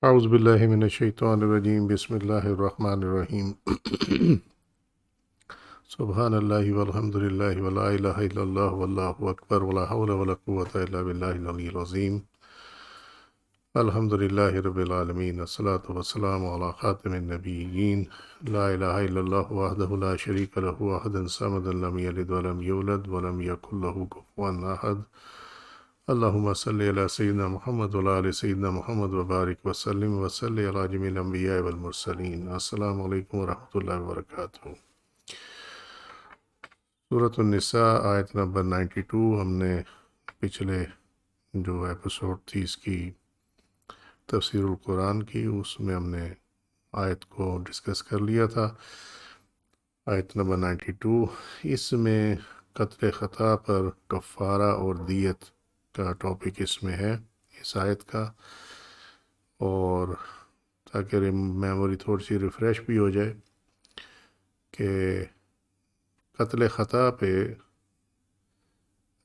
اعوذ باللہ من الشیطان الرجیم بسم اللہ الرحمن الرحیم سبحان اللہ والحمد للہ ولا الہ الا اللہ واللہ اکبر ولا حول ولا قوة الا باللہ العلی العظیم الحمد للہ رب العالمین الصلاة والسلام علی خاتم النبیین لا الہ الا اللہ وحدہ لا شریک لہ احد صمد لم یلد ولم یولد ولم یکن لہ کفوا احد اللہم صلی علی سیدنا محمد وعلی آل سیدنا محمد وبارک وسلم وصلی علی جمیع الانبیاء والمرسلین۔ السلام علیکم ورحمۃ اللہ وبرکاتہ۔ سورۃ النساء آیت نمبر 92 ہم نے پچھلے جو ایپیسوڈ تھی اس کی تفسیر القرآن کی، اس میں ہم نے آیت کو ڈسکس کر لیا تھا۔ آیت نمبر 92 اس میں قتل خطا پر کفارہ اور دیت کا ٹاپک اس میں ہے، اس آیت کا، اور تاکہ میموری تھوڑی سی ریفریش بھی ہو جائے کہ قتل خطا پہ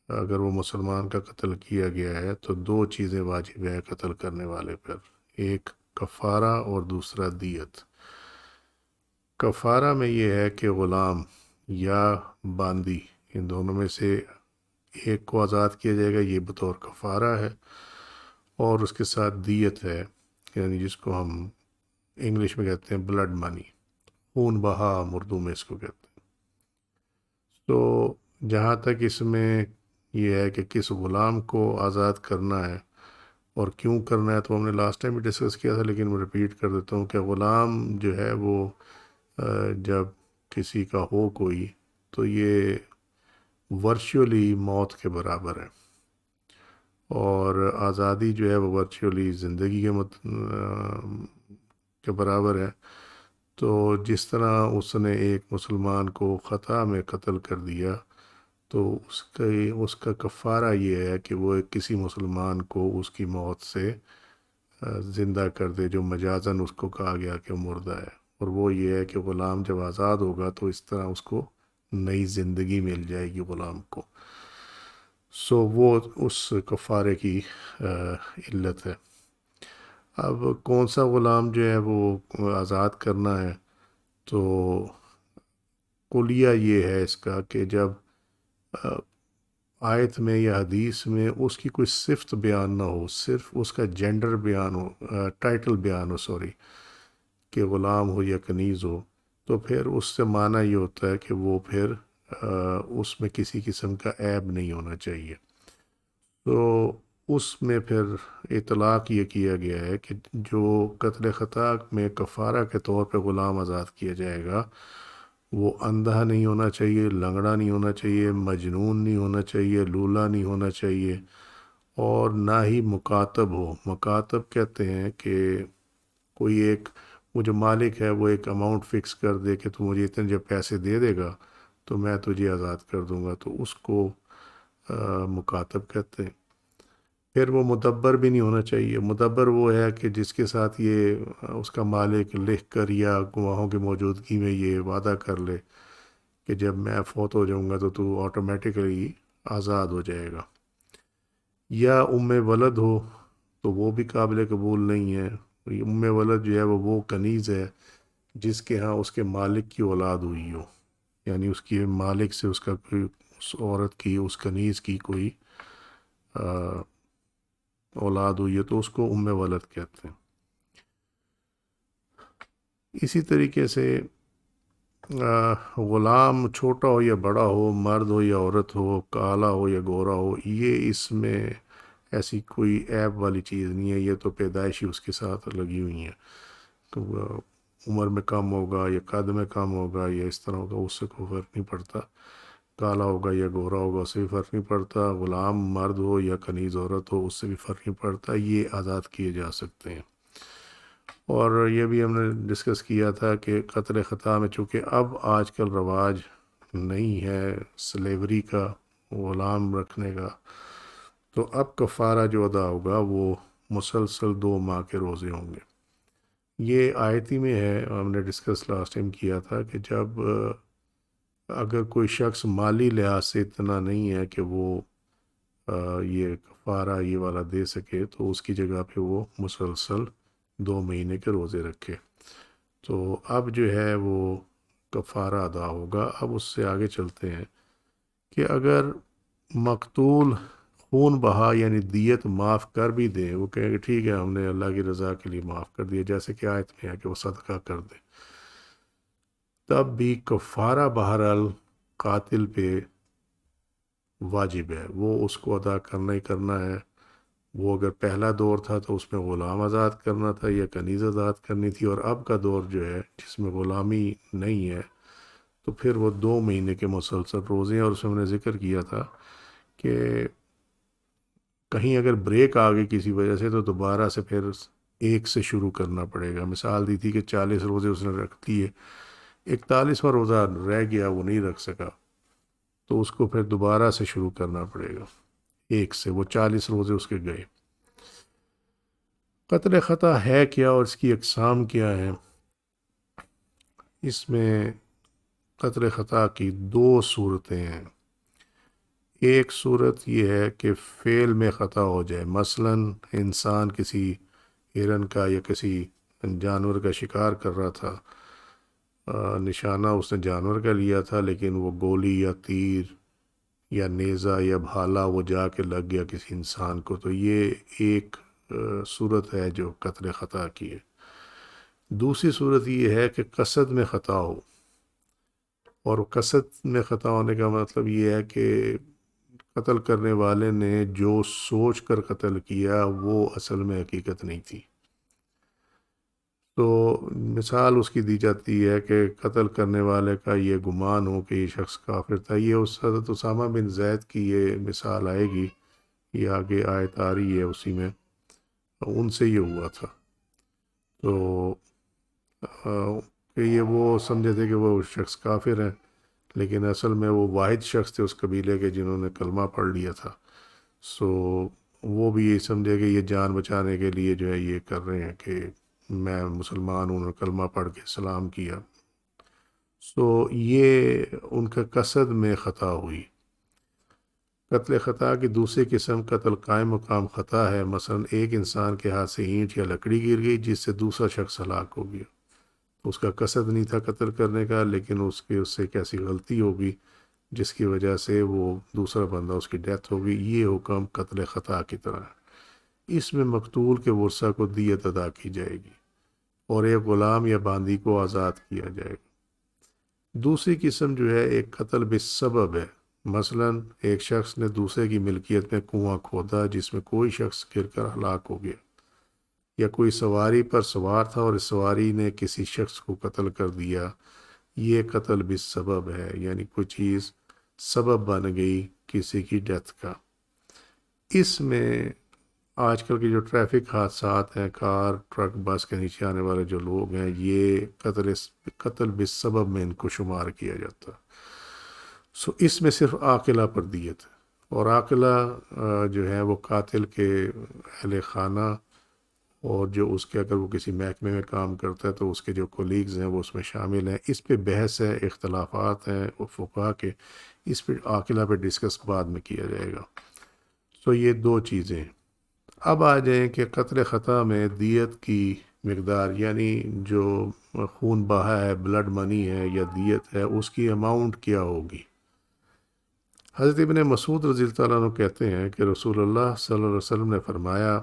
اگر وہ مسلمان کا قتل کیا گیا ہے تو دو چیزیں واجب ہے قتل کرنے والے پر، ایک کفارہ اور دوسرا دیت۔ کفارہ میں یہ ہے کہ غلام یا باندی ان دونوں میں سے ایک کو آزاد کیا جائے گا، یہ بطور کفارہ ہے، اور اس کے ساتھ دیت ہے، یعنی جس کو ہم انگلش میں کہتے ہیں بلڈ منی، خون بہا ہم اردو میں اس کو کہتے ہیں۔ تو جہاں تک اس میں یہ ہے کہ کس غلام کو آزاد کرنا ہے اور کیوں کرنا ہے، تو ہم نے لاسٹ ٹائم بھی ڈسکس کیا تھا، لیکن میں ریپیٹ کر دیتا ہوں کہ غلام جو ہے وہ جب کسی کا ہو کوئی تو یہ ورچولی موت کے برابر ہے، اور آزادی جو ہے وہ ورچولی زندگی کے برابر ہے۔ تو جس طرح اس نے ایک مسلمان کو خطا میں قتل کر دیا تو اس کا کفارہ یہ ہے کہ وہ کسی مسلمان کو اس کی موت سے زندہ کر دے، جو مجازاً اس کو کہا گیا کہ مردہ ہے، اور وہ یہ ہے کہ غلام جب آزاد ہوگا تو اس طرح اس کو نئی زندگی مل جائے گی غلام کو۔ سو وہ اس کفارے کی علت ہے۔ اب کون سا غلام جو ہے وہ آزاد کرنا ہے، تو کلیہ یہ ہے اس کا کہ جب آیت میں یا حدیث میں اس کی کوئی صفت بیان نہ ہو، صرف اس کا جینڈر بیان ہو، ٹائٹل بیان ہو، کہ غلام ہو یا کنیز ہو، تو پھر اس سے معنی یہ ہوتا ہے کہ وہ پھر اس میں کسی قسم کا عیب نہیں ہونا چاہیے۔ تو اس میں پھر اطلاق یہ کیا گیا ہے کہ جو قتل خطا میں کفارہ کے طور پہ غلام آزاد کیا جائے گا، وہ اندھا نہیں ہونا چاہیے، لنگڑا نہیں ہونا چاہیے، مجنون نہیں ہونا چاہیے، لولا نہیں ہونا چاہیے، اور نہ ہی مکاتب ہو۔ مکاتب کہتے ہیں کہ کوئی ایک، وہ جو مالک ہے وہ ایک اماؤنٹ فکس کر دے کہ تو مجھے اتنے جب پیسے دے دے گا تو میں تجھے آزاد کر دوں گا، تو اس کو مکاتب کہتے ہیں۔ پھر وہ مدبر بھی نہیں ہونا چاہیے۔ مدبر وہ ہے کہ جس کے ساتھ یہ اس کا مالک لکھ کر یا گواہوں کی موجودگی میں یہ وعدہ کر لے کہ جب میں فوت ہو جاؤں گا تو آٹومیٹکلی آزاد ہو جائے گا۔ یا ام ولد ہو تو وہ بھی قابل قبول نہیں ہے۔ ام ولد جو ہے وہ کنیز ہے جس کے ہاں اس کے مالک کی اولاد ہوئی ہو، یعنی اس کی مالک سے اس کا کوئی، اس عورت کی، اس کنیز کی کوئی اولاد ہوئی ہے تو اس کو ام ولد کہتے ہیں۔ اسی طریقے سے غلام چھوٹا ہو یا بڑا ہو، مرد ہو یا عورت ہو، کالا ہو یا گورا ہو، یہ اس میں ایسی کوئی عیب والی چیز نہیں ہے، یہ تو پیدائشی اس کے ساتھ لگی ہوئی ہیں۔ تو عمر میں کم ہوگا یا قد میں کم ہوگا یا اس طرح ہوگا، اس سے کوئی فرق نہیں پڑتا۔ کالا ہوگا یا گورا ہوگا اس سے بھی فرق نہیں پڑتا، غلام مرد ہو یا کنیز عورت ہو اس سے بھی فرق نہیں پڑتا، یہ آزاد کیے جا سکتے ہیں۔ اور یہ بھی ہم نے ڈسکس کیا تھا کہ قتل خطا میں چونکہ اب آج کل رواج نہیں ہے سلیوری کا، غلام رکھنے کا، تو اب کفارہ جو ادا ہوگا وہ مسلسل 2 ماہ کے روزے ہوں گے۔ یہ آیتی میں ہے، ہم نے ڈسکس لاسٹ ٹائم کیا تھا کہ جب اگر کوئی شخص مالی لحاظ سے اتنا نہیں ہے کہ وہ یہ کفارہ یہ والا دے سکے، تو اس کی جگہ پہ وہ مسلسل 2 مہینے کے روزے رکھے، تو اب جو ہے وہ کفارہ ادا ہوگا۔ اب اس سے آگے چلتے ہیں کہ اگر مقتول خون بہا یعنی دیت معاف کر بھی دیں، وہ کہیں کہ ٹھیک ہے ہم نے اللہ کی رضا کے لیے معاف کر دیا، جیسے کہ آیت میں ہے کہ وہ صدقہ کر دیں، تب بھی کفارہ بہرحال قاتل پہ واجب ہے، وہ اس کو ادا کرنا ہی کرنا ہے۔ وہ اگر پہلا دور تھا تو اس میں غلام آزاد کرنا تھا یا کنیز آزاد کرنی تھی، اور اب کا دور جو ہے جس میں غلامی نہیں ہے تو پھر وہ 2 مہینے کے مسلسل روزے ہیں۔ اور اس میں ہم نے ذکر کیا تھا کہ کہیں اگر بریک آ گئی کسی وجہ سے تو دوبارہ سے پھر 1 سے شروع کرنا پڑے گا۔ مثال دی تھی کہ 40 روزے اس نے رکھ دیے، 41واں روزہ رہ گیا وہ نہیں رکھ سکا، تو اس کو پھر دوبارہ سے شروع کرنا پڑے گا 1 سے، وہ 40 روزے اس کے گئے۔ قتل خطا ہے کیا اور اس کی اقسام کیا ہیں؟ اس میں قتل خطا کی 2 صورتیں ہیں۔ ایک صورت یہ ہے کہ فعل میں خطا ہو جائے، مثلا انسان کسی ہرن کا یا کسی جانور کا شکار کر رہا تھا، نشانہ اس نے جانور کا لیا تھا لیکن وہ گولی یا تیر یا نیزہ یا بھالا وہ جا کے لگ گیا کسی انسان کو، تو یہ ایک صورت ہے جو قتل خطا کی ہے۔ دوسری صورت یہ ہے کہ قصد میں خطا ہو، اور قصد میں خطا ہونے کا مطلب یہ ہے کہ قتل کرنے والے نے جو سوچ کر قتل کیا وہ اصل میں حقیقت نہیں تھی۔ تو مثال اس کی دی جاتی ہے کہ قتل کرنے والے کا یہ گمان ہو کہ یہ شخص کافر تھا۔ یہ اس حضرت اسامہ بن زید کی یہ مثال آئے گی، یہ آگے آیت آ رہی ہے اسی میں، ان سے یہ ہوا تھا۔ تو کہ یہ وہ سمجھے تھے کہ وہ شخص کافر ہیں، لیکن اصل میں وہ واحد شخص تھے اس قبیلے کے جنہوں نے کلمہ پڑھ لیا تھا، سو وہ بھی یہ سمجھے کہ یہ جان بچانے کے لیے جو ہے یہ کر رہے ہیں کہ میں مسلمان ہوں، نے کلمہ پڑھ کے سلام کیا، سو یہ ان کا قصد میں خطا ہوئی۔ قتل خطا کی دوسری قسم قتل قائم مقام خطا ہے، مثلا ایک انسان کے ہاتھ سے اینٹ یا لکڑی گر گئی جس سے دوسرا شخص ہلاک ہو گیا، اس کا قصد نہیں تھا قتل کرنے کا، لیکن اس سے کیسی غلطی ہوگی جس کی وجہ سے وہ دوسرا بندہ اس کی ڈیتھ ہوگی، یہ حکم قتل خطا کی طرح ہے۔ اس میں مقتول کے ورثہ کو دیت ادا کی جائے گی اور ایک غلام یا باندی کو آزاد کیا جائے گا۔ دوسری قسم جو ہے ایک قتل بالسبب ہے، مثلا ایک شخص نے دوسرے کی ملکیت میں کنواں کھودا جس میں کوئی شخص گر کر ہلاک ہو گیا، یا کوئی سواری پر سوار تھا اور اس سواری نے کسی شخص کو قتل کر دیا، یہ قتل بالسبب ہے، یعنی کوئی چیز سبب بن گئی کسی کی ڈیتھ کا۔ اس میں آج کل کے جو ٹریفک حادثات ہیں، کار ٹرک بس کے نیچے آنے والے جو لوگ ہیں، یہ قتل بالسبب میں ان کو شمار کیا جاتا، سو اس میں صرف عاقلہ پر دیت ہے، اور عاقلہ جو ہے وہ قاتل کے اہل خانہ، اور جو اس کے اگر وہ کسی محکمے میں کام کرتا ہے تو اس کے جو کولیگز ہیں وہ اس میں شامل ہیں۔ اس پہ بحث ہے، اختلافات ہیں فقہا کے، اس پہ عاقلہ پہ ڈسکس بعد میں کیا جائے گا۔ سو یہ 2 چیزیں ہیں۔ اب آ جائیں کہ قتل خطا میں دیت کی مقدار، یعنی جو خون بہا ہے، بلڈ منی ہے یا دیت ہے، اس کی اماؤنٹ کیا ہوگی۔ حضرت ابن مسعود رضی اللہ عنہ کہتے ہیں کہ رسول اللہ صلی اللہ علیہ وسلم نے فرمایا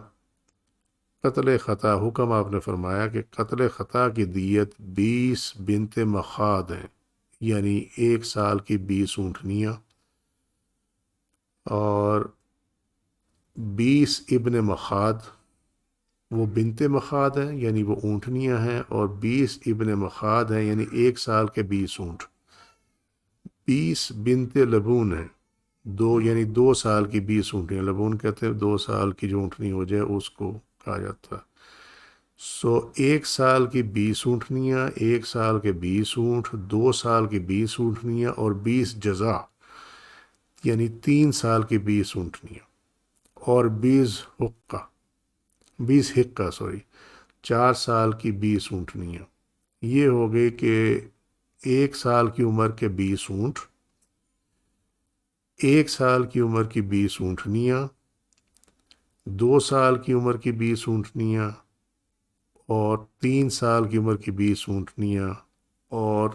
قتل خطا، حکم آپ نے فرمایا کہ قتل خطا کی دیت 20 بنت مخاض ہیں، یعنی 1 سال کی 20 اونٹنیاں، اور 20 ابن مخاض، وہ بنت مخاض ہیں یعنی وہ اونٹنیاں ہیں، اور 20 ابن مخاض ہیں یعنی 1 سال کے 20 اونٹ۔ 20 بنت لبون ہیں، یعنی 2 سال کی 20 اونٹنیاں، لبون کہتے ہیں 2 سال کی جو اونٹنی ہو جائے اس کو کہا جاتا ہے۔ سو 1 سال کی 20 اونٹنیاں، 1 سال کے 20 اونٹ، 2 سال کی 20 اونٹنیاں، اور 20 جزا یعنی 3 سال کی 20 اونٹنیاں، اور 20 حقہ 4 سال کی 20 اونٹنیاں۔ یہ ہو گئی کہ 1 سال کی عمر کے 20 اونٹ، 1 سال کی عمر کی 20 اونٹنیاں، 2 سال کی عمر کی 20 اونٹنیاں، اور 3 سال کی عمر کی 20 اونٹنیاں، اور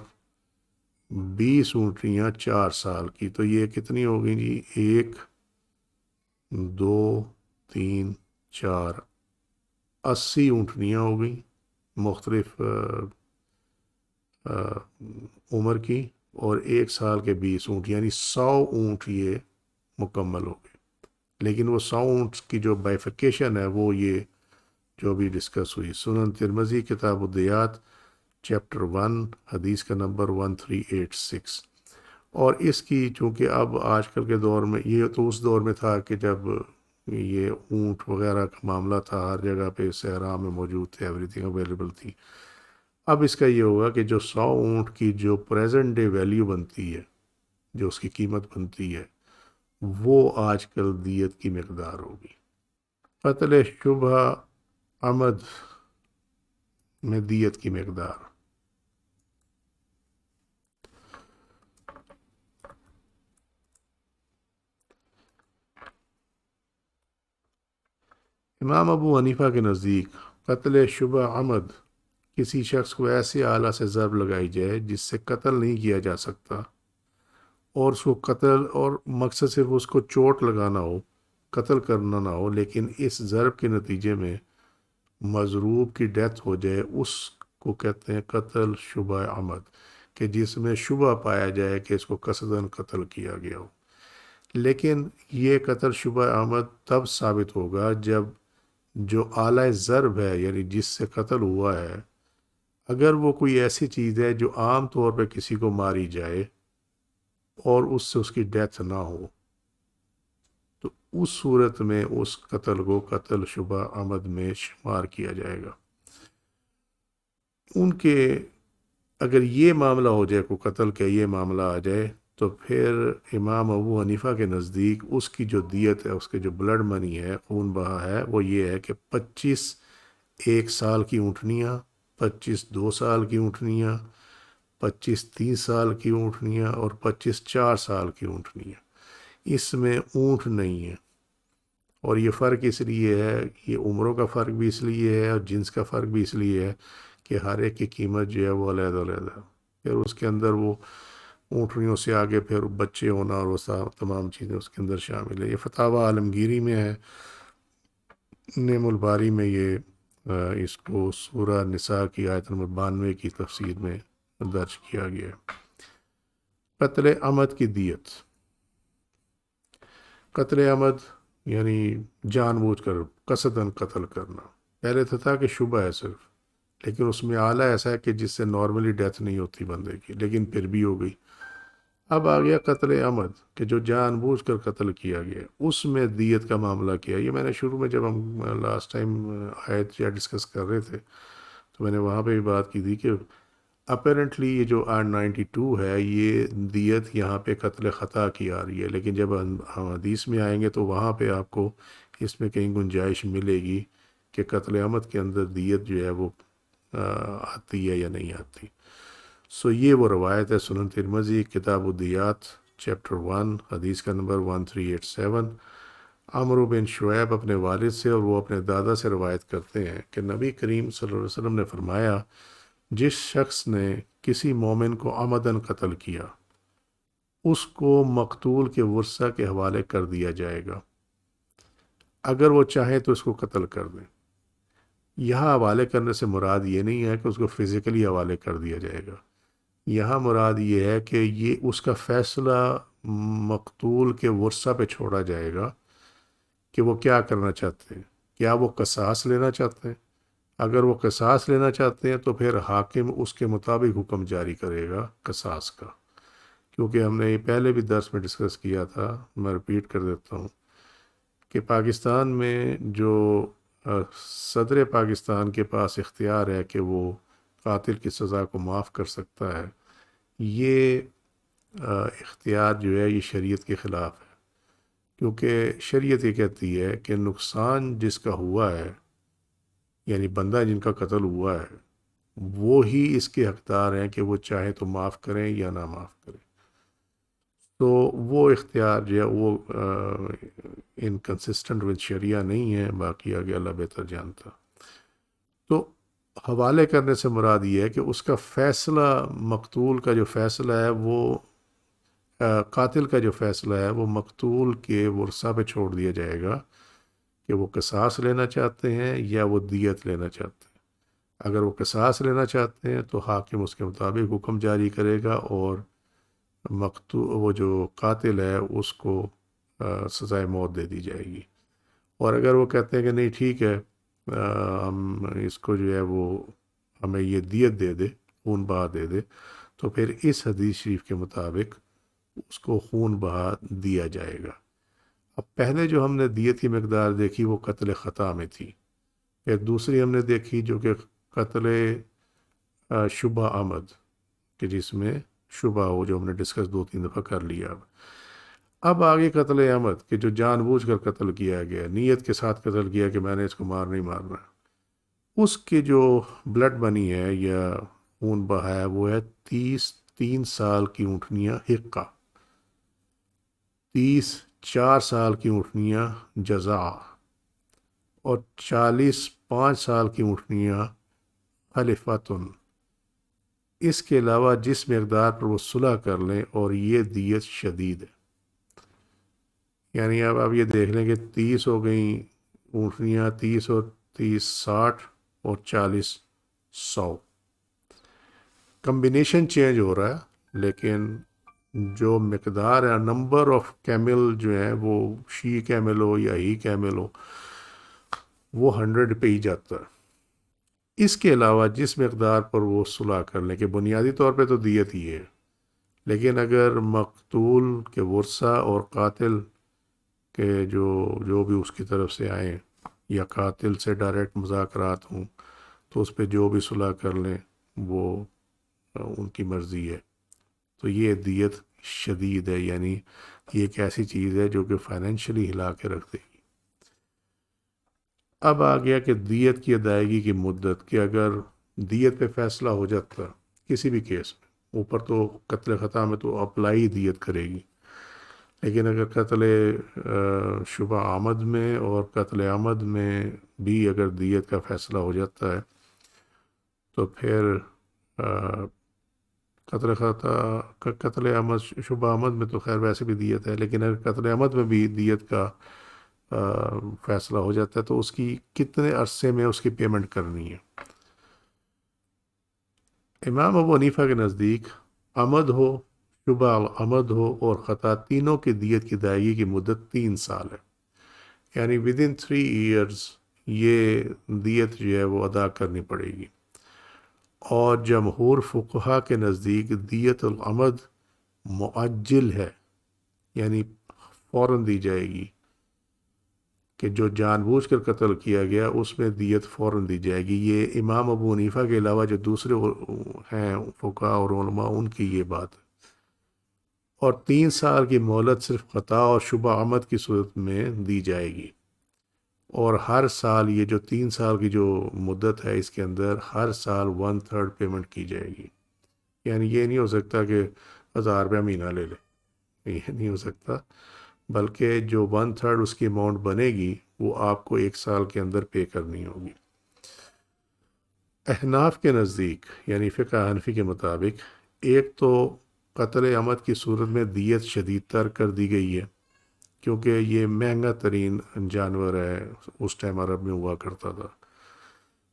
20 اونٹنیاں 4 سال کی، تو یہ کتنی ہو گئی جی؟ 1 2 3 4، 80 اونٹنیاں ہو گئیں مختلف عمر کی، اور 1 سال کے 20 اونٹ، یعنی 100 اونٹ یہ مکمل ہو گئے۔ لیکن وہ 100 اونٹ کی جو بائفیکیشن ہے وہ یہ جو بھی ڈسکس ہوئی۔ سنن ترمذی کتاب الدیات چیپٹر 1 حدیث کا نمبر 1386۔ اور اس کی چونکہ اب آج کل کے دور میں، یہ تو اس دور میں تھا کہ جب یہ اونٹ وغیرہ کا معاملہ تھا، ہر جگہ پہ صحرا میں موجود تھے، ایوری تھنگ اویلیبل تھی۔ اب اس کا یہ ہوگا کہ جو 100 اونٹ کی جو پریزنٹ ڈے ویلیو بنتی ہے، جو اس کی قیمت بنتی ہے، وہ آج کل دیت کی مقدار ہوگی۔ قتل شبہ عمد میں دیت کی مقدار، امام ابو حنیفہ کے نزدیک قتل شبہ عمد کسی شخص کو ایسے آلہ سے ضرب لگائی جائے جس سے قتل نہیں کیا جا سکتا، اور اس کو قتل، اور مقصد صرف اس کو چوٹ لگانا ہو، قتل کرنا نہ ہو، لیکن اس ضرب کے نتیجے میں مضروب کی ڈیتھ ہو جائے، اس کو کہتے ہیں قتل شبہ عمد، کہ جس میں شبہ پایا جائے کہ اس کو قصداً قتل کیا گیا ہو۔ لیکن یہ قتل شبہ عمد تب ثابت ہوگا جب جو آلہ ضرب ہے، یعنی جس سے قتل ہوا ہے، اگر وہ کوئی ایسی چیز ہے جو عام طور پہ کسی کو ماری جائے اور اس سے اس کی ڈیتھ نہ ہو، تو اس صورت میں اس قتل کو قتل شبہ عمد میں شمار کیا جائے گا۔ ان کے اگر یہ معاملہ ہو جائے، کوئی قتل کا یہ معاملہ آ جائے، تو پھر امام ابو حنیفہ کے نزدیک اس کی جو دیت ہے، اس کے جو بلڈ منی ہے، خون بہا ہے، وہ یہ ہے کہ 25 1 سال کی اونٹنیاں، 25 2 سال کی اونٹنیاں، 25 3 سال کی اونٹنیاں، اور 25 4 سال کی اونٹنیاں۔ اس میں اونٹ نہیں ہے، اور یہ فرق اس لیے ہے، یہ عمروں کا فرق بھی اس لیے ہے، اور جنس کا فرق بھی اس لیے ہے کہ ہر ایک کی قیمت جو ہے وہ علیحدہ علیحدہ، پھر اس کے اندر وہ اونٹنیوں سے آگے پھر بچے ہونا اور وہ تمام چیزیں اس کے اندر شامل ہے۔ یہ فتاوی عالمگیری میں ہے، نعم الباری میں یہ اس کو سورہ نساء کی آیت نمبر 92 کی تفسیر میں درج کیا گیا ہے۔ قتل عمد کی دیت، قتل عمد یعنی جان بوجھ کر قصداً قتل کرنا۔ پہلے تو تھا کہ شبہ ہے صرف، لیکن اس میں آلہ ایسا ہے کہ جس سے نارملی ڈیتھ نہیں ہوتی بندے کی، لیکن پھر بھی ہو گئی۔ اب آ گیا قتل عمد، کہ جو جان بوجھ کر قتل کیا گیا، اس میں دیت کا معاملہ کیا۔ یہ میں نے شروع میں جب ہم لاسٹ ٹائم آیت یا ڈسکس کر رہے تھے تو میں نے وہاں پہ بھی بات کی تھی کہ اپیرنٹلی یہ جو 892 ہے، یہ دیت یہاں پہ قتل خطا کی آ رہی ہے، لیکن جب ہم حدیث میں آئیں گے تو وہاں پہ آپ کو اس میں کہیں گنجائش ملے گی کہ قتل عمد کے اندر دیت جو ہے وہ آتی ہے یا نہیں آتی۔ سو یہ وہ روایت ہے، سنن ترمذی کتاب الدیات چیپٹر 1 حدیث کا نمبر 1387۔ عمرو بن شعیب اپنے والد سے اور وہ اپنے دادا سے روایت کرتے ہیں کہ نبی کریم صلی اللہ علیہ وسلم نے فرمایا، جس شخص نے کسی مومن کو عمدن قتل کیا، اس کو مقتول کے ورثہ کے حوالے کر دیا جائے گا، اگر وہ چاہیں تو اس کو قتل کر دیں۔ یہاں حوالے کرنے سے مراد یہ نہیں ہے کہ اس کو فزیکلی حوالے کر دیا جائے گا، یہاں مراد یہ ہے کہ یہ اس کا فیصلہ مقتول کے ورثہ پہ چھوڑا جائے گا کہ وہ کیا کرنا چاہتے ہیں۔ کیا وہ قصاص لینا چاہتے ہیں؟ اگر وہ قصاص لینا چاہتے ہیں تو پھر حاکم اس کے مطابق حکم جاری کرے گا قصاص کا، کیونکہ ہم نے یہ پہلے بھی درس میں ڈسکس کیا تھا، میں ریپیٹ کر دیتا ہوں کہ پاکستان میں جو صدر پاکستان کے پاس اختیار ہے کہ وہ قاتل کی سزا کو معاف کر سکتا ہے، یہ اختیار جو ہے یہ شریعت کے خلاف ہے، کیونکہ شریعت یہ کہتی ہے کہ نقصان جس کا ہوا ہے، یعنی بندہ جن کا قتل ہوا ہے، وہ ہی اس کے حقدار ہیں کہ وہ چاہے تو معاف کریں یا نہ معاف کریں۔ تو وہ اختیار جو ہے وہ انکنسسٹنٹ ود شریعہ نہیں ہے، باقی آگے اللہ بہتر جانتا۔ تو حوالے کرنے سے مراد یہ ہے کہ اس کا فیصلہ، مقتول کا جو فیصلہ ہے وہ قاتل کا جو فیصلہ ہے وہ مقتول کے ورثہ پہ چھوڑ دیا جائے گا کہ وہ قصاص لینا چاہتے ہیں یا وہ دیت لینا چاہتے ہیں۔ اگر وہ قصاص لینا چاہتے ہیں تو حاکم اس کے مطابق حکم جاری کرے گا، اور وہ جو قاتل ہے اس کو سزائے موت دے دی جائے گی۔ اور اگر وہ کہتے ہیں کہ نہیں ٹھیک ہے، ہم اس کو جو ہے وہ ہمیں یہ دیت دے دے، خون بہا دے دے، تو پھر اس حدیث شریف کے مطابق اس کو خون بہا دیا جائے گا۔ اب پہلے جو ہم نے دیت کی مقدار دیکھی وہ قتل خطا میں تھی، پھر دوسری ہم نے دیکھی جو کہ قتل شبہ آمد، کہ جس میں شبہ ہو، جو ہم نے ڈسکس 2-3 دفعہ کر لیا۔ اب آگے قتل عمد کہ جو جان بوجھ کر قتل کیا گیا، نیت کے ساتھ قتل کیا کہ میں نے اس کو نہیں مارنا، اس کی جو بلڈ بنی ہے یا خون بہایا وہ ہے 3 سال کی اونٹنیاں حقہ، 4 سال کی اونٹنیاں جزا، اور 5 سال کی اونٹنیاں حلفتن۔ اس کے علاوہ جس مقدار پر وہ صلح کر لیں، اور یہ دیت شدید ہے، یعنی اب آپ یہ دیکھ لیں کہ 30 ہو گئیں اونٹنیاں، 30 اور 30 60 اور 40 100، کمبینیشن چینج ہو رہا ہے لیکن جو مقدار ہے، نمبر آف کیمل جو ہیں، وہ شی کیمل ہو یا ہی کیمل ہو، وہ 100 پہ ہی جاتا ہے۔ اس کے علاوہ جس مقدار پر وہ صلح کر لیں، کہ بنیادی طور پہ تو دیت ہی ہے، لیکن اگر مقتول کے ورثہ اور قاتل کہ جو بھی اس کی طرف سے آئیں یا قاتل سے ڈائریکٹ مذاکرات ہوں، تو اس پہ جو بھی صلح کر لیں وہ ان کی مرضی ہے، تو یہ دیت شدید ہے، یعنی یہ ایک ایسی چیز ہے جو کہ فائنینشلی ہلا کے رکھ دے گی۔ اب آ گیا کہ دیت کی ادائیگی کی مدت، کہ اگر دیت پہ فیصلہ ہو جاتا کسی بھی کیس میں، اوپر تو قتل خطا میں تو اپلائی دیت کرے گی، لیکن اگر قتل شبہ آمد میں اور قتل عمد میں بھی اگر دیت کا فیصلہ ہو جاتا ہے تو پھر قتل عمد شبہ آمد میں تو خیر ویسے بھی دیت ہے، لیکن اگر قتل عمد میں بھی دیت کا فیصلہ ہو جاتا ہے تو اس کی کتنے عرصے میں اس کی پیمنٹ کرنی ہے۔ امام ابو حنیفہ کے نزدیک عمد ہو، شبہ عمد ہو اور خطا، تینوں کی دیت کی ادائیگی کی مدت 3 سال ہے، یعنی ودن 3 ایئرز یہ دیت جو ہے وہ ادا کرنی پڑے گی۔ اور جمہور فقہا کے نزدیک دیت العمد معجل ہے، یعنی فوراً دی جائے گی، کہ جو جان بوجھ کر قتل کیا گیا اس میں دیت فوراً دی جائے گی۔ یہ امام ابو حنیفہ کے علاوہ جو دوسرے ہیں فقہا اور علماء، ان کی یہ بات ہے۔ اور 3 سال کی مہلت صرف خطا اور شبہ عمد کی صورت میں دی جائے گی، اور ہر سال یہ جو 3 سال کی جو مدت ہے اس کے اندر ہر سال 1/3 پیمنٹ کی جائے گی، یعنی یہ نہیں ہو سکتا کہ 1000 روپیہ مہینہ لے لے، یہ نہیں ہو سکتا، بلکہ جو 1/3 اس کی اماؤنٹ بنے گی وہ آپ کو 1 سال کے اندر پے کرنی ہوگی۔ احناف کے نزدیک یعنی فقہ حنفی کے مطابق، ایک تو قتل عمد کی صورت میں دیت شدید تر کر دی گئی ہے، کیونکہ یہ مہنگا ترین جانور ہے، اس ٹائم عرب میں ہوا کرتا تھا۔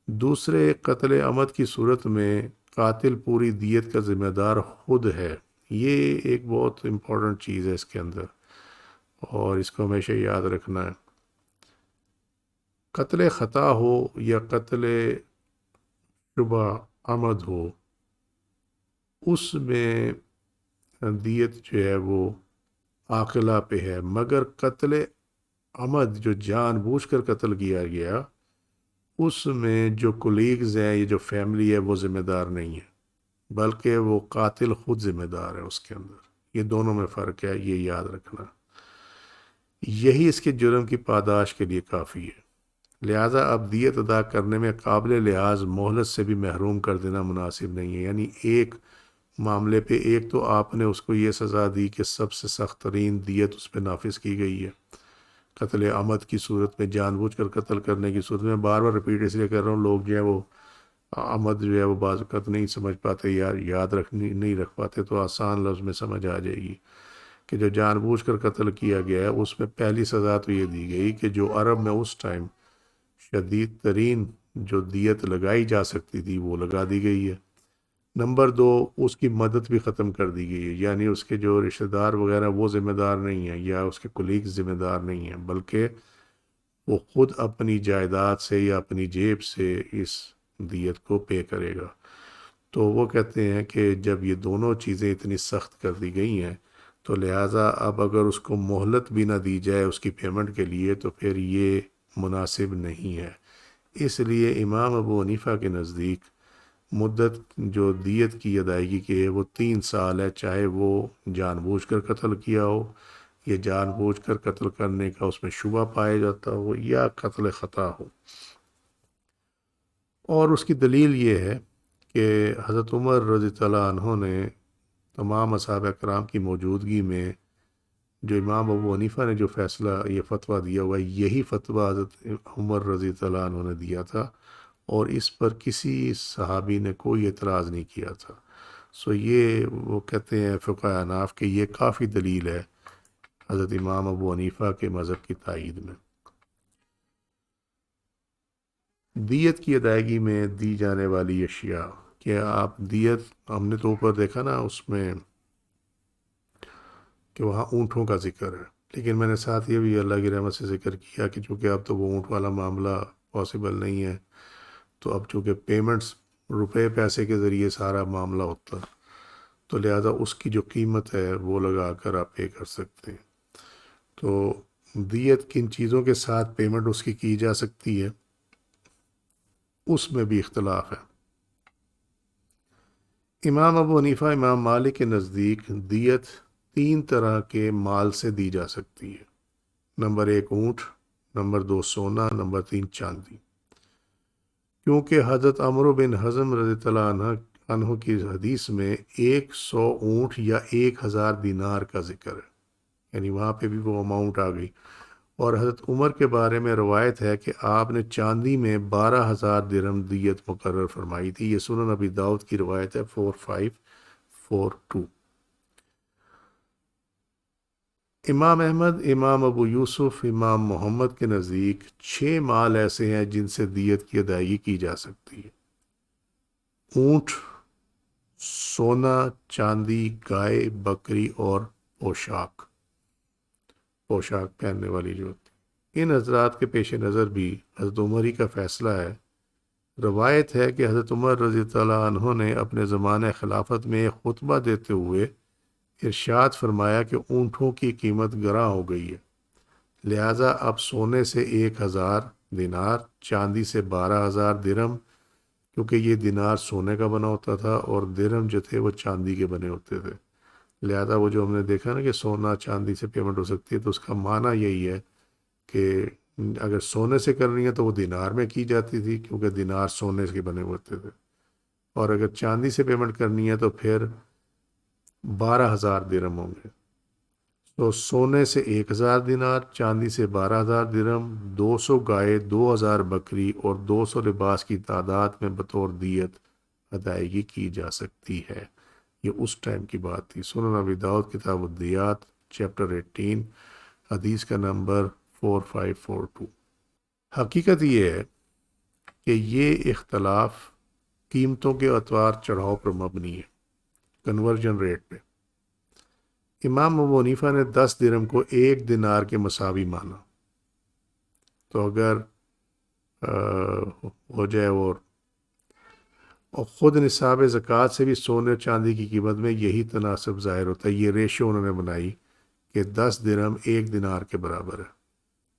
دوسرے، قتل عمد کی صورت میں قاتل پوری دیت کا ذمہ دار خود ہے، یہ ایک بہت امپورٹنٹ چیز ہے اس کے اندر، اور اس کو ہمیشہ یاد رکھنا ہے۔ قتل خطا ہو یا قتل شبہ عمد ہو، اس میں دیت جو ہے وہ عاقلہ پہ ہے، مگر قتل عمد جو جان بوجھ کر قتل کیا گیا، اس میں جو کولیگز ہیں، یہ جو فیملی ہے، وہ ذمہ دار نہیں ہے، بلکہ وہ قاتل خود ذمہ دار ہے اس کے اندر۔ یہ دونوں میں فرق ہے، یہ یاد رکھنا۔ یہی اس کے جرم کی پاداش کے لیے کافی ہے، لہٰذا اب دیت ادا کرنے میں قابل لحاظ مہلت سے بھی محروم کر دینا مناسب نہیں ہے، یعنی ایک معاملے پہ ایک تو آپ نے اس کو یہ سزا دی کہ سب سے سخت ترین دیت اس پہ نافذ کی گئی ہے قتل عمد کی صورت میں، جان بوجھ کر قتل کرنے کی صورت میں۔ بار بار ریپیٹ اس لیے کر رہا ہوں، لوگ جو ہیں وہ آمد جو ہے وہ بعض اوقات نہیں سمجھ پاتے، یاد رکھنی نہیں رکھ پاتے، تو آسان لفظ میں سمجھ آ جائے گی کہ جو جان بوجھ کر قتل کیا گیا ہے اس میں پہلی سزا تو یہ دی گئی کہ جو عرب میں اس ٹائم شدید ترین جو دیت لگائی جا سکتی تھی وہ لگا دی گئی ہے۔ نمبر دو، اس کی مدد بھی ختم کر دی گئی ہے، یعنی اس کے جو رشتہ دار وغیرہ وہ ذمہ دار نہیں ہیں یا اس کے کولیگز ذمہ دار نہیں ہیں، بلکہ وہ خود اپنی جائیداد سے یا اپنی جیب سے اس دیت کو پے کرے گا۔ تو وہ کہتے ہیں کہ جب یہ دونوں چیزیں اتنی سخت کر دی گئی ہیں تو لہٰذا اب اگر اس کو مہلت بھی نہ دی جائے اس کی پیمنٹ کے لیے تو پھر یہ مناسب نہیں ہے۔ اس لیے امام ابو حنیفہ کے نزدیک مدت جو دیت کی ادائیگی کی ہے وہ 3 سال ہے، چاہے وہ جان بوجھ کر قتل کیا ہو یا جان بوجھ کر قتل کرنے کا اس میں شبہ پایا جاتا ہو یا قتل خطا ہو۔ اور اس کی دلیل یہ ہے کہ حضرت عمر رضی اللہ عنہ نے تمام اصحابہ کرام کی موجودگی میں جو امام ابو حنیفہ نے جو فیصلہ یہ فتویٰ دیا ہوا ہے، یہی فتویٰ حضرت عمر رضی اللہ عنہ نے دیا تھا، اور اس پر کسی صحابی نے کوئی اعتراض نہیں کیا تھا۔ سو یہ وہ کہتے ہیں فقہ احناف کہ یہ کافی دلیل ہے حضرت امام ابو حنیفہ کے مذہب کی تائید میں۔ دیت کی ادائیگی میں دی جانے والی اشیاء، کہ آپ دیت، ہم نے تو اوپر دیکھا نا اس میں کہ وہاں اونٹوں کا ذکر ہے، لیکن میں نے ساتھ یہ بھی اللہ کی رحمت سے ذکر کیا کہ چونکہ اب تو وہ اونٹ والا معاملہ پاسبل نہیں ہے، تو اب چونکہ پیمنٹس روپے پیسے کے ذریعے سارا معاملہ ہوتا، تو لہذا اس کی جو قیمت ہے وہ لگا کر آپ پے کر سکتے ہیں۔ تو دیت کن چیزوں کے ساتھ پیمنٹ اس کی جا سکتی ہے، اس میں بھی اختلاف ہے۔ امام ابو حنیفہ، امام مالک کے نزدیک دیت 3 طرح کے مال سے دی جا سکتی ہے۔ نمبر 1 اونٹ، نمبر 2 سونا، نمبر 3 چاندی۔ کیونکہ حضرت عمرو بن حزم رضی اللہ عنہ کی حدیث میں 100 اونٹ یا 1000 دینار کا ذکر ہے، یعنی وہاں پہ بھی وہ اماؤنٹ آ گئی۔ اور حضرت عمر کے بارے میں روایت ہے کہ آپ نے چاندی میں 12,000 درہم دیت مقرر فرمائی تھی۔ یہ سنن ابی داؤد کی روایت ہے 4542۔ امام احمد، امام ابو یوسف، امام محمد کے نزدیک 6 مال ایسے ہیں جن سے دیت کی ادائیگی کی جا سکتی ہے: اونٹ، سونا، چاندی، گائے، بکری اور پوشاک پہننے والی جو ہوتی ہے۔ ان حضرات کے پیش نظر بھی حضرت عمر ہی کا فیصلہ ہے۔ روایت ہے کہ حضرت عمر رضی اللہ عنہ نے اپنے زمانہ خلافت میں ایک خطبہ دیتے ہوئے ارشاد فرمایا کہ اونٹوں کی قیمت گراں ہو گئی ہے، لہٰذا اب سونے سے 1000 دینار، چاندی سے 12,000 درہم، کیونکہ یہ دینار سونے کا بنا ہوتا تھا اور درہم جو تھے وہ چاندی کے بنے ہوتے تھے، لہذا وہ جو ہم نے دیکھا نا کہ سونا چاندی سے پیمنٹ ہو سکتی ہے، تو اس کا معنی یہی ہے کہ اگر سونے سے کرنی ہے تو وہ دینار میں کی جاتی تھی کیونکہ دینار سونے کے بنے ہوتے تھے، اور اگر چاندی سے پیمنٹ کرنی ہے تو پھر 12,000 درہم ہوں گے۔ تو سونے سے 1000 دینار، چاندی سے 12,000 درہم، 200 گائے، 2000 بکری اور 200 لباس کی تعداد میں بطور دیت ادائیگی کی جا سکتی ہے۔ یہ اس ٹائم کی بات تھی۔ سنن ابی داؤد کتاب الدیات چیپٹر 18 حدیث کا نمبر 4542۔ حقیقت یہ ہے کہ یہ اختلاف قیمتوں کے اعتبار چڑھاؤ پر مبنی ہے، کنورجن ریٹ پہ۔ امام ابو حنیفہ نے 10 درہم کو 1 دینار کے مساوی مانا، تو اگر ہو جائے اور خود نصاب زکوٰۃ سے بھی سونے چاندی کی قیمت میں یہی تناسب ظاہر ہوتا ہے۔ یہ ریشو انہوں نے بنائی کہ 10 درہم 1 دینار کے برابر ہے۔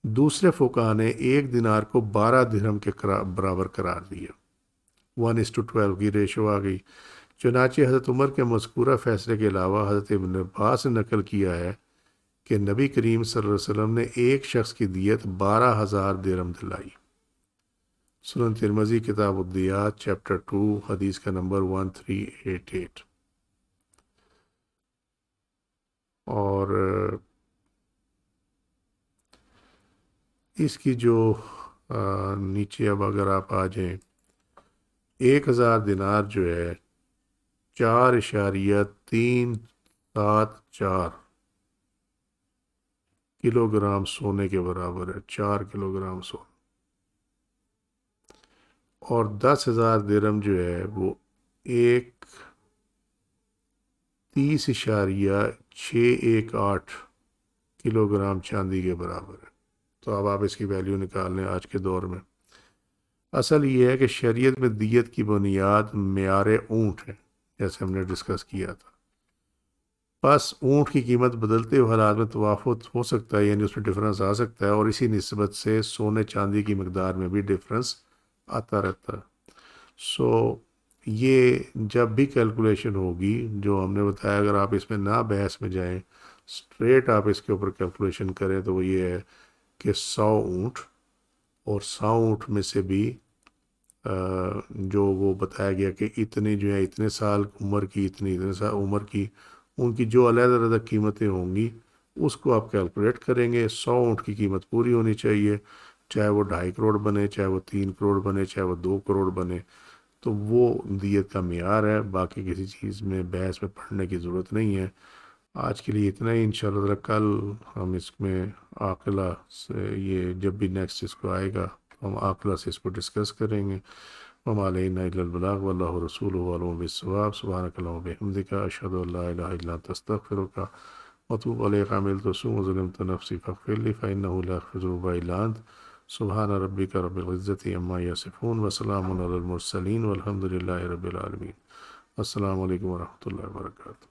دوسرے فقہا نے 1 دینار کو 12 درہم کے برابر قرار دیا، 1:12 کی ریشو آ گئی۔ چنانچہ حضرت عمر کے مذکورہ فیصلے کے علاوہ حضرت ابن عباس نے نقل کیا ہے کہ نبی کریم صلی اللہ علیہ وسلم نے ایک شخص کی دیت 12,000 درہم دلائی۔ سنن ترمذی کتاب الدیات چیپٹر 2 حدیث کا نمبر 1388۔ اور اس کی جو نیچے اب اگر آپ آ جائیں، 1000 دینار جو ہے 4.374 کلو گرام سونے کے برابر ہے، 4 کلو گرام سونا۔ اور 10,000 درہم جو ہے وہ 30.618 کلو گرام چاندی کے برابر ہے۔ تو اب آپ اس کی ویلیو نکال لیں آج کے دور میں۔ اصل یہ ہے کہ شریعت میں دیت کی بنیاد معیار اونٹ ہے، جیسے ہم نے ڈسکس کیا تھا۔ بس اونٹ کی قیمت بدلتے ہوئے حالات میں تفاوت ہو سکتا ہے، یعنی اس میں ڈفرنس آ سکتا ہے، اور اسی نسبت سے سونے چاندی کی مقدار میں بھی ڈفرنس آتا رہتا ہے۔ سو یہ جب بھی کیلکولیشن ہوگی جو ہم نے بتایا، اگر آپ اس میں نہ بحث میں جائیں، اسٹریٹ آپ اس کے اوپر کیلکولیشن کریں، تو وہ یہ ہے کہ 100 اونٹ، اور 100 اونٹ میں سے بھی جو وہ بتایا گیا کہ اتنے جو ہے اتنے سال عمر کی، اتنے سال عمر کی، ان کی جو علیحدہ علیحدہ قیمتیں ہوں گی اس کو آپ کیلکولیٹ کریں گے۔ 100 اونٹ کی قیمت پوری ہونی چاہیے، چاہے وہ 2.5 کروڑ بنے، چاہے وہ 3 کروڑ بنے، چاہے وہ 2 کروڑ بنے، تو وہ دیت کا معیار ہے۔ باقی کسی چیز میں بحث میں پڑھنے کی ضرورت نہیں ہے۔ آج کے لیے اتنا ہی، انشاءاللہ تعالی کل ہم اس میں عاقلہ سے، یہ جب بھی نیکسٹ اس کو آئے گا ہم عاقلہ سے اس کو ڈسکس کریں گے۔ وما علینا الا البلاغ واللہ رسولہ اعلم بالصواب۔ سبحانک اللہم وبحمدک، اشہد ان لا الہ الا انت، استغفرک واتوب الیک۔ عملت سوءا وظلمت نفسی فاغفر لی فانہ لا یغفر الذنوب الا انت۔ سبحان ربک رب العزۃ عما یصفون وسلام علی المرسلین والحمد للہ رب العالمین۔ السلام علیکم ورحمۃ اللہ وبرکاتہ۔